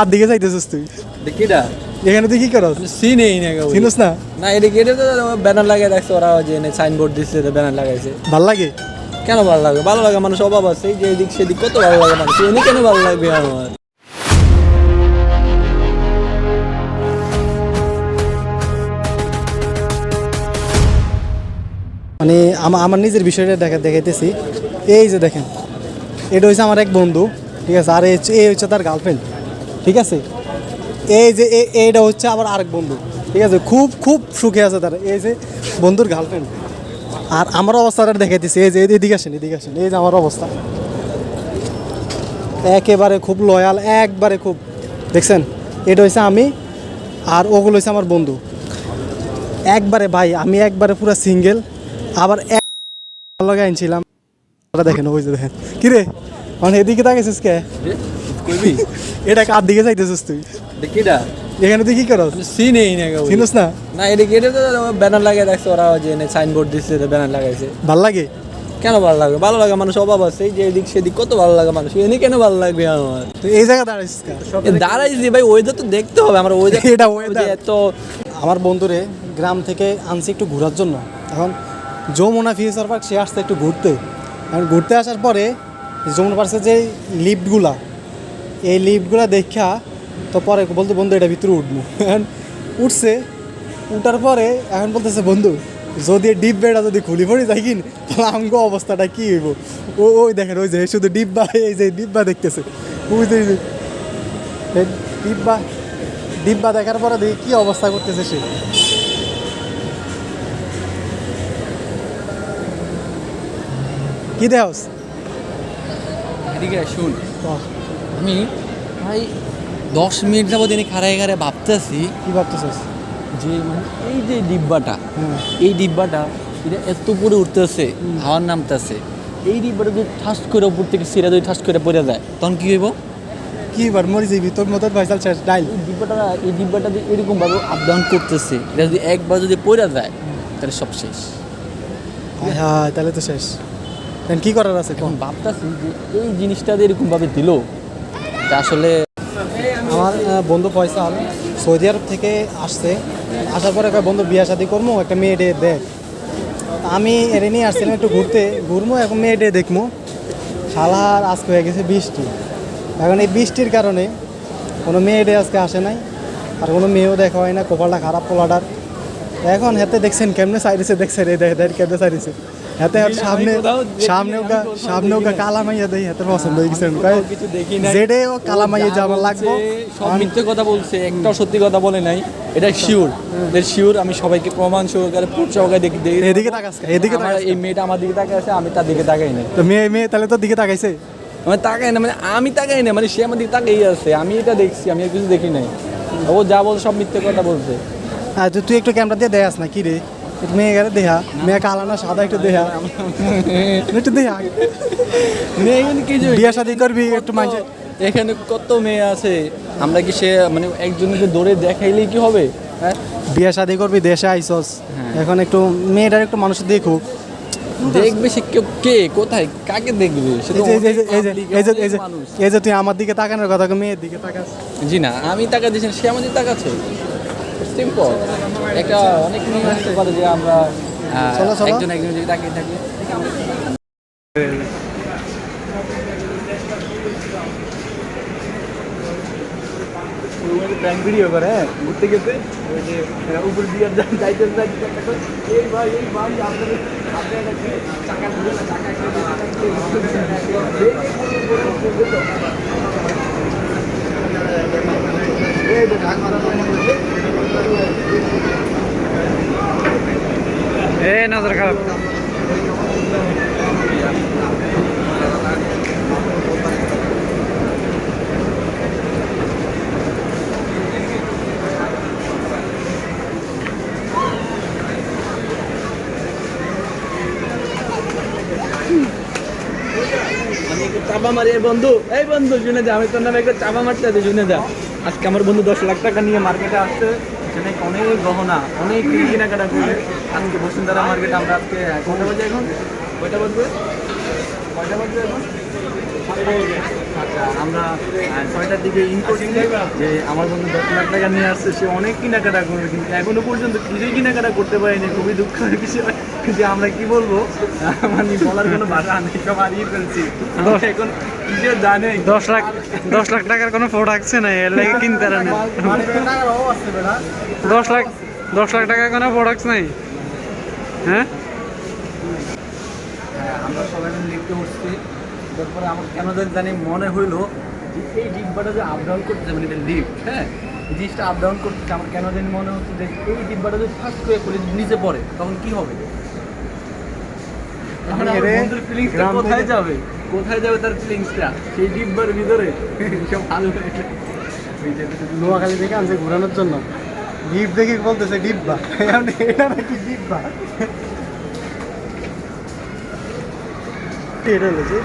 আর দিকে যাইতেছিস তুই? দেখিটা এখানে তুই কি করস? চিনেই না কেউ। চিনস না? না এদিকে এটা তো ব্যানার লাগিয়ে রাখছে ওরা, যে সাইনবোর্ড দিচ্ছে, ব্যানার লাগাইছে। ভাল লাগে? কেন ভালো লাগে? ভালো লাগে, মানুষ অভাব আছে, এই যে এদিক সেদিক কত ভালো লাগে মানুষ, এনে কেন ভালো লাগবে আমার? মানে আমার নিজের বিষয়টা দেখাইতেছি। এই যে দেখেন, এটা হচ্ছে আমার এক বন্ধু, ঠিক আছে, আর এই হচ্ছে তার গার্লফ্রেন্ড, ঠিক আছে। এই যে এইটা হচ্ছে আবার আরেক বন্ধু, ঠিক আছে, খুব খুব সুখে আছে তারা, এই যে বন্ধুর গার্লফ্রেন্ড। আর আমার অবস্থাটা দেখাইতেছি, এই যে এদিকে আসেন, এই যে আমার অবস্থা একেবারে খুব লয়াল, একবারে খুব, দেখছেন, এটা হচ্ছে আমি, আর ওগুলো হচ্ছে আমার বন্ধু। একবারে ভাই, আমি একবারে পুরো সিঙ্গেল, আবার এক লগে আনছিলাম। দেখেন, ওই যে দেখেন, কিরে মানে এদিকে তাকাইছিস কে? কইবি এটা কার দিকে যাইতেছিস তুই? দেখিটা এখানে তুই কি করস? চিনেই না কেউ। চিনস না? না এদিকে এটা তো ব্যানার লাগিয়ে রাখছে ওরা, যে সাইনবোর্ড দিচ্ছে, ব্যানার লাগাইছে। ভাল লাগে? কেন ভালো লাগে? ভালো লাগে, মানুষ অভাব আছে, এই যে এদিক সেদিক কত ভালো লাগে মানুষ, এনে কেন ভালো লাগবে আমার? তুই এই জায়গা দাঁড়াইছিস কা? দাঁড়াইছি ভাই, ওয়েদার তো দেখতে হবে আমার, ওয়েদার এটা weather? এত। আমার বন্ধুরে গ্রাম থেকে আনছি একটু ঘোরার জন্য। এখন যমুনা ফিউচার পার্ক সে আসছে একটু ঘুরতে। এখন ঘুরতে আসার পরে যমুনা পার্কের যে লিফটগুলা, এই লিফটগুলা দেখা তো পরে বলতে, বন্ধু এটা ভিতরে উঠবো। এখন উঠছে, উঠার পরে এখন বলতেছে, বন্ধু যদি ডিব্বাটা যদি খুলি পড়ি যাই কিন, তাহলে আমগো অবস্থাটা কী হইব? ওই দেখেন, ওই যে শুধু ডিব্বা, এই যে ডিব্বা দেখতেছে, ওই যে ডিব্বা ডিব্বা দেখার পরে দেখি কী অবস্থা করতেছে সে। কি দেহস? এদিকে শুন, আমি ভাই 10 মিনিট যাবত এনে খাড়ায় খাড়ায় ভাবতেছি কি ভাবতেছিস? যে মানে এই যে ডিব্বাটা, হ্যাঁ, এই ডিব্বাটা এটা এত উপরে উঠতেছে, হাওয়ার নামতেছে, এই ডিব্বাটা যদি ঠাস করে উপর থেকে সিরা যদি ঠাস করে পড়ে যায়, তখন কি হইব? কি বার মরি যাবি, তোর মতো ভাইসাল শেষ ডাইল। এই ডিব্বাটা যদি এরকমভাবে আপ ডাউন করতেছে, এটা যদি একবার যদি পড়ে যায় তাহলে সব শেষ। হ্যাঁ, তাহলে তো শেষ। এখন কি করার আছে? এখন ভাবতেছি যে এই জিনিসটা যে এরকমভাবে দিল, তা আসলে আমার বন্ধু ফয়সাল সৌদি আরব থেকে আসছে, আসার পরে একটা বন্ধু বিয়া শাদি করবো, একটা মেয়ে ডে দেখ। আমি এর নিয়ে আসছিলাম একটু ঘুরবো, এখন মেয়ে ডে দেখবো। শালার আজকে হয়ে গেছে বৃষ্টি। এখন এই বৃষ্টির কারণে কোনো মেয়ে ডে আজকে আসে নাই, আর কোনো মেয়েও দেখা হয় না, কপালটা খারাপ পোলাটার। এখন হাতে দেখছেন কেমনে সাইডেছে, দেখছেন এই দেখ কেমনে সাইডেছে হাতে, আর সামনেও কালা মাইয়া দেয়, হাতে পছন্দ হয়ে গেছে, কিছু দেখি না, যেটা ও কালা মাইয়া যে আমার লাগবে। সব মিথ্যে কথা বলছে, একটাও সত্যি কথা বলে নাই, এটা শিওর, শিওর। আমি সবাইকে প্রমাণ সহকারে পুরো সহকারে দেখি। এদিকে তাকাস, এদিকে তাকাস। এই মেয়েটা আমার দিকে তাকায় আছে, আমি তার দিকে তাকাই না। তো মেয়ে তাহলে তোর দিকে তাকাইছে? আমি তাকাই না, মানে আমি তাকাই না, মানে সে আমার দিকে তাকাই আছে, আমি এটা দেখছি, আমি আর কিছু দেখি নাই। ও যা বলছে সব মিথ্যে কথা বলছে। আচ্ছা, তুই একটু ক্যামেরা দিয়ে দেখাস না কি রে? একটু মেয়ে গেলে দেহা, মেয়ে কালা না সাদা, একটু দেহা, একটু দেহা। মেয়ে এখানে কি বিয়ে শাদি করবি একটু মাঝে? এখানে কত মেয়ে আছে, আমরা কি সে মানে একজনকে দৌড়ে দেখাইলেই কি হবে? হ্যাঁ, বিয়ে শাদি করবি, দেশে আইসস, এখন একটু মেয়েটার একটু মানুষ দেখুক। দেখবে সে কে কোথায় কাকে দেখবে? এই যে তুই আমার দিকে তাকানোর কথা, মেয়ের দিকে তাকাস। জি না, আমি টাকা দিয়েছি, সে আমার দিকে তাকাচ্ছে। সিম্পল একটা অনেক মেয়ে আসতে পারে যে আমরা একজন দিকে তাকিয়ে থাকি। প্র্যাঙ্ক ভিডিও করে ঘুরতে গেছে, ওই যে উপর দিয়ে যাইতে এই ভাই আপনাদের চাকা ধরে না, চাকা নজর খারাপ। আমি একটু চাপা মারি, বন্ধু, এই বন্ধু শুনে যা, আমি তোর নামে একটা চাপা মারতে আছে, শুনে যা। আজকে আমার বন্ধু 10 লাখ টাকা নিয়ে মার্কেটে আসছে, সেখানে অনেক গহনা, অনেক কেনাকাটা করবে। আজকে বসুন্ধরা মার্কেটে আমরা আজকে কয়টা বাজে এখন? কয়টা বাজবে এখন? আচ্ছা আমরা 6টার দিকে ইন করছি যে আমার বন্ধু 10 লাখ টাকা নিয়ে আসছে, সে অনেক কেনাকাটা করবে কিন্তু এখনো পর্যন্ত কিছুই কেনাকাটা করতে পারিনি। খুবই দুঃখের বিষয় যে আমরা কি বলবো, মানে বলার কোনো ভাষা নেই, সব হারিয়ে ফেলছি। এখন কিছু জানে 10 লাখ টাকার কোনো প্রোডাক্টস নাই, এর লাগে কিনতে পারে না। 10 লাখ টাকার কোনো প্রোডাক্টস নাই। হ্যাঁ আমরা সবাই মিলে লিখতে উঠছি, তারপরে আমার কেন জানি মনে হইলো যে এই ডিব্বাটা যে আপ ডাউন করতেছে, মানে এটা লিফট, হ্যাঁ এই জিনিসটা আপ ডাউন করতেছে, আমার কেন জানি মনে হচ্ছে যে এই ডিব্বাটা যদি ফার্স্ট করে পড়ে নিচে পড়ে তখন কি হবে? তখন আমার বন্ধুর ফিলিংসটা কোথায় যাবে, কোথায় যাবে তার ফিলিংসটা সেই ডিব্বার ভিতরে? সব ভালো হয়ে যায়। নোয়াখালী থেকে আনছে ঘোরানোর জন্য, ডিপ দেখে বলতেছে ডিব্বা, এখন এটা নাকি ডিব্বা। এটা হলো যে